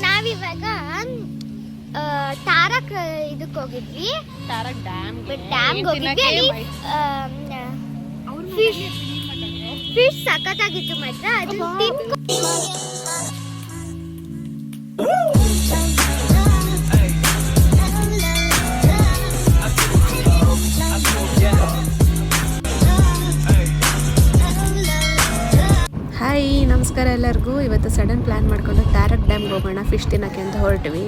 ನಾವಿವಾಗ ತಾರಕ್ ಇದಕ್ಕೆ ಹೋಗಿದ್ವಿ, ತಾರಕ್ ಡ್ಯಾಮ್ಗೆ ಹೋಗಿದ್ವಿ. ಅಲ್ಲಿ ಫಿಶ್ ಸಖತ್ತಾಗಿತ್ತು ಮಾತ್ರ. ಅದು ಹಾಯ್, ನಮಸ್ಕಾರ ಎಲ್ಲರಿಗೂ. ಇವತ್ತು ಸಡನ್ ಪ್ಲ್ಯಾನ್ ಮಾಡ್ಕೊಂಡು ತಾರಕ್ ಡ್ಯಾಮ್ಗೆ ಹೋಗೋಣ ಫಿಶ್ ತಿನ್ನೋಕ್ಕೆ ಅಂತ ಹೊರಟ್ವಿ.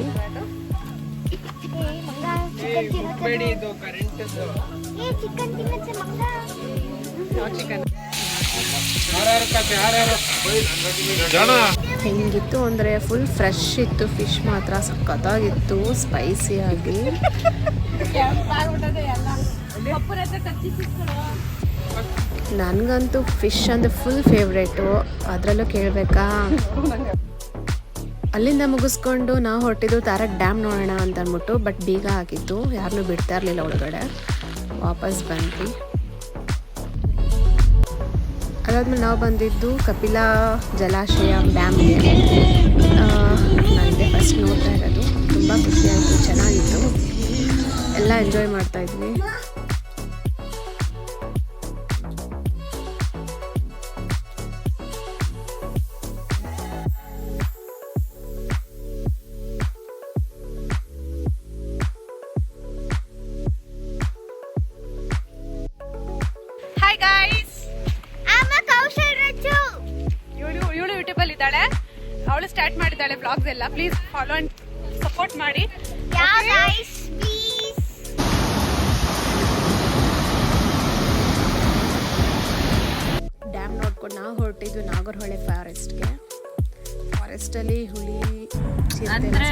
ಹೆಂಗಿತ್ತು ಅಂದರೆ ಫುಲ್ ಫ್ರೆಶ್ ಇತ್ತು ಫಿಶ್ ಮಾತ್ರ, ಸಖತ್ತಾಗಿತ್ತು, ಸ್ಪೈಸಿಯಾಗಿ. ನನಗಂತೂ ಫಿಶ್ ಅಂದರೆ ಫುಲ್ ಫೇವ್ರೇಟು, ಅದರಲ್ಲೂ ಕೇಳಬೇಕಾ. ಅಲ್ಲಿಂದ ಮುಗಿಸ್ಕೊಂಡು ನಾವು ಹೊರಟಿದ್ದು ತಾರಕ್ ಡ್ಯಾಮ್ ನೋಡೋಣ ಅಂತ ಅಂದ್ಬಿಟ್ಟು, ಬಟ್ ಬೀಗ ಹಾಕಿತ್ತು, ಯಾರನ್ನೂ ಬಿಡ್ತಾ ಇರಲಿಲ್ಲ ಒಳಗಡೆ. ವಾಪಸ್ ಬಂದ್ವಿ. ಅದಾದ್ಮೇಲೆ ನಾವು ಬಂದಿದ್ದು ಕಪಿಲಾ ಜಲಾಶಯ ಡ್ಯಾಮ್ಗೆ. ನನಗೆ ಫಸ್ಟ್ ನೋಡ್ತಾ ಇರೋದು, ತುಂಬ ಖುಷಿಯಾಯಿತು, ಚೆನ್ನಾಗಿತ್ತು, ಎಲ್ಲ ಎಂಜಾಯ್ ಮಾಡ್ತಾಯಿದ್ವಿ. ಹಾಯ್ ಗಾಯ್ಸ್, ಇವಳು ಯೂಟ್ಯೂಬ್ ಅಲ್ಲಿ ಇದ್ದಾಳೆ, ಅವಳು ಸ್ಟಾರ್ಟ್ ಮಾಡಿದ್ದಾಳೆ ಬ್ಲಾಗ್ಸ್ ಎಲ್ಲ. ಪ್ಲೀಸ್ ಫಾಲೋ ಅಂಡ್ ಸಪೋರ್ಟ್ ಮಾಡಿ. ಡ್ಯಾಮ್ ನೋಡ್ಕೊಂಡು ನಾವು ಹೊರಟಿದ್ದು ನಾಗರಹೊಳೆ ಫಾರೆಸ್ಟಲ್ಲಿ ಹುಲಿ ಅಂದ್ರೆ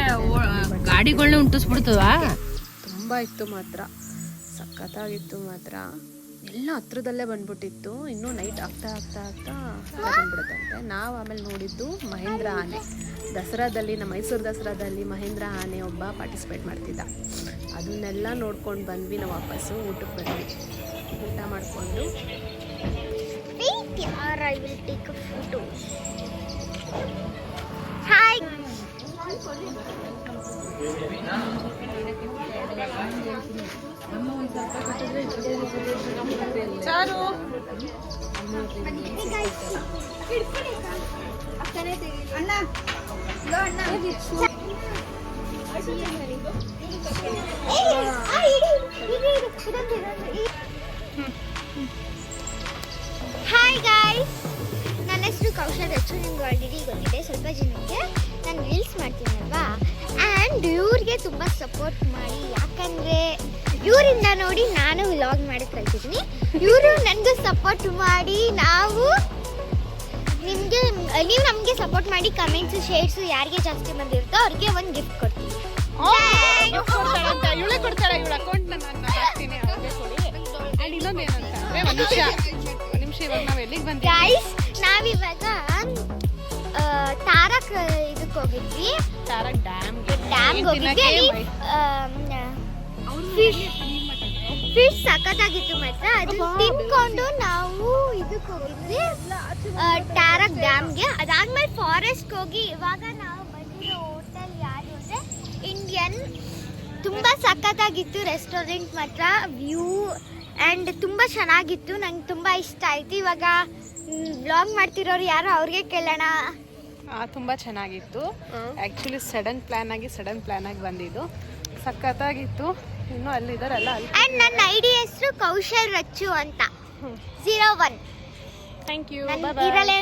ಗಾಡಿಗಳನ್ನ ಉಂಟಿಸ್ಬಿಡ್ತದ. ತುಂಬ ಇತ್ತು ಮಾತ್ರ, ಸಖತ್ತಾಗಿತ್ತು ಮಾತ್ರ. ಎಲ್ಲ ಹತ್ರದಲ್ಲೇ ಬಂದ್ಬಿಟ್ಟಿತ್ತು. ಇನ್ನೂ ನೈಟ್ ಆಗ್ತಾ ಬಂದ್ಬಿಡುತ್ತಂತೆ. ನಾವು ಆಮೇಲೆ ನೋಡಿದ್ದು ಮಹೇಂದ್ರ ಆನೆ. ದಸರಾದಲ್ಲಿ, ನಮ್ಮ ಮೈಸೂರು ದಸರಾದಲ್ಲಿ ಮಹೇಂದ್ರ ಆನೆ ಒಬ್ಬ ಪಾರ್ಟಿಸಿಪೇಟ್ ಮಾಡ್ತಿದ್ದ. ಅದನ್ನೆಲ್ಲ ನೋಡ್ಕೊಂಡು ಬಂದ್ವಿ. ನಾವು ವಾಪಸ್ಸು ಊಟಕ್ಕೆ ಬಂದ್ವಿ. ಊಟ ಮಾಡಿಕೊಂಡು ಚಾರು ಹಾಯ್ ಗಾಯ್ಸ್, ನನ್ನ ಹೆಸರು ಕೌಶಲ್ ರಚ್ಚು. ನಿಮ್ಗೆ ಆಲ್ರೆಡಿ ಗೊತ್ತಿದೆ ಸ್ವಲ್ಪ ಜನಕ್ಕೆ. ನಾನು ರೀಲ್ಸ್ ಮಾಡ್ತೀನಲ್ವಾ, ಆ್ಯಂಡ್ ಇವ್ರಿಗೆ ತುಂಬ ಸಪೋರ್ಟ್ ಮಾಡಿ. ಯಾಕಂದರೆ ಇವರಿಂದ ನೋಡಿ ನಾನು ವ್ಲಾಗ್ ಮಾಡೋಕ್ಕೆ ಕಲ್ತಿದ್ದೀನಿ. ಇವರು ನನಗೂ ಸಪೋರ್ಟ್ ಮಾಡಿ, ನೀವು ನಮಗೆ ಸಪೋರ್ಟ್ ಮಾಡಿ ಕಮೆಂಟ್ಸು ಶೇರ್ಸು ಯಾರಿಗೆ ಜಾಸ್ತಿ ಬಂದಿರುತ್ತೋ ಅವ್ರಿಗೆ ಒಂದು ಗಿಫ್ಟ್ ಕೊಡ್ತೀನಿ. ಇವಳೇ ಕೊಡ್ತಾಳೆ, ಇವಳ ಅಕೌಂಟ್ ನಾನು ಹಾಕ್ತೀನಿ, ಅವ್ರಿಗೆ ಕೊಡಿ. ಆ್ಯಂಡ್ ಇನ್ನೊಂದು ಏನಂತಂದ್ರೆ, ಒಂದು ನಿಮಿಷ ಇವಾಗ ನಾವು ಎಲ್ಲಿಗೆ ಬಂದ್ವಿ ಗೈಸ್, ನಾವಿವಾಗ ತಾರಕ್ ಇದಕ್ಕೆ ಹೋಗಿದ್ವಿ, ತಾರಕ್ ಡ್ಯಾಮ್ಗೆ ಹೋಗಿದ್ವಿ. ಅಲ್ಲಿ ಫಿಶ್ ಸಖತ್ತಾಗಿತ್ತು ಮಾತ್ರ. ಅದು ತಿನ್ಕೊಂಡು ನಾವು ಇದಕ್ಕೆ ಹೋಗಿದ್ವಿ, ತಾರಕ್ ಡ್ಯಾಮ್ಗೆ. ಅದಾದ್ಮೇಲೆ ಫಾರೆಸ್ಟ್ಗೆ ಹೋಗಿ ಇವಾಗ ನಾವು ಬಂದಿರೋ ಹೋಟೆಲ್ ಯಾರು ಅಂದರೆ ಇಂಡಿಯನ್. ತುಂಬ ಸಖತ್ತಾಗಿತ್ತು ರೆಸ್ಟೋರೆಂಟ್ ಮಾತ್ರ. ವ್ಯೂ ಆ್ಯಂಡ್ ತುಂಬ ಚೆನ್ನಾಗಿತ್ತು, ನಂಗೆ ತುಂಬ ಇಷ್ಟ ಆಯಿತು. ಇವಾಗ ವ್ಲಾಗ್ ಮಾಡ್ತಿರೋರು ಯಾರು ಅವ್ರಿಗೆ ಕೇಳೋಣ. ತುಂಬ ಚೆನ್ನಾಗಿತ್ತು. ಆ್ಯಕ್ಚುಲಿ ಸಡನ್ ಪ್ಲ್ಯಾನ್ ಆಗಿ ಬಂದಿದ್ದು, ಸಖತ್ತಾಗಿತ್ತು. ಇನ್ನೂ ಅಲ್ಲಿದ್ದಾರಲ್ಲ ಅಲ್ಲಿ. ಆ್ಯಂಡ್ ನನ್ನ ಐಡಿ ಹೆಸರು ಕೌಶಲ್ ರಚ್ಚು ಅಂತ 01. Thank you. ಇದರಲ್ಲೇ